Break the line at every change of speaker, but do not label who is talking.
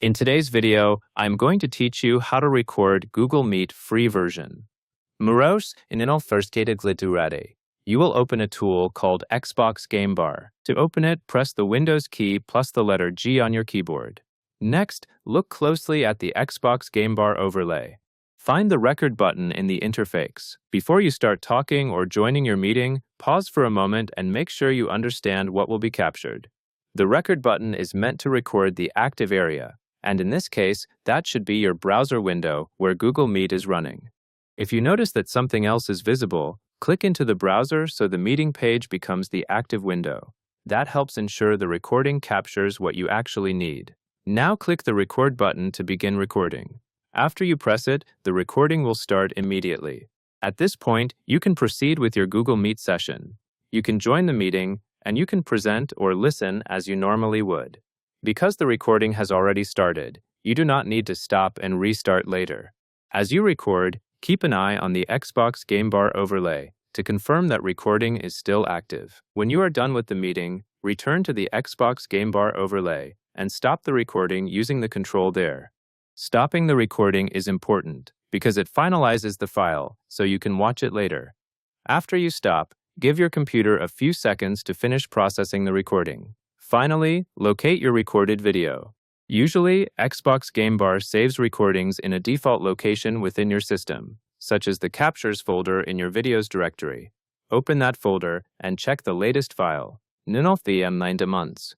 In today's video, I'm going to teach you how to record Google Meet free version. Muros ininol firskate gliturade. You will open a tool called Xbox Game Bar. To open it, press the Windows key plus the letter G on your keyboard. Next, look closely at the Xbox Game Bar overlay. Find the record button in the interface. Before you start talking or joining your meeting, pause for a moment and make sure you understand what will be captured. The record button is meant to record the active area, and in this case, that should be your browser window where Google Meet is running. If you notice that something else is visible, click into the browser so the meeting page becomes the active window. That helps ensure the recording captures what you actually need. Now click the record button to begin recording. After you press it, the recording will start immediately. At this point, you can proceed with your Google Meet session. You can join the meeting, and you can present or listen as you normally would. Because the recording has already started, you do not need to stop and restart later. As you record, keep an eye on the Xbox Game Bar overlay to confirm that recording is still active. When you are done with the meeting, return to the Xbox Game Bar overlay and stop the recording using the control there. Stopping the recording is important because it finalizes the file so you can watch it later. After you stop, give your computer a few seconds to finish processing the recording. Finally, locate your recorded video. Usually, Xbox Game Bar saves recordings in a default location within your system, such as the Captures folder in your Videos directory. Open that folder and check the latest file, ninol VM 9 months.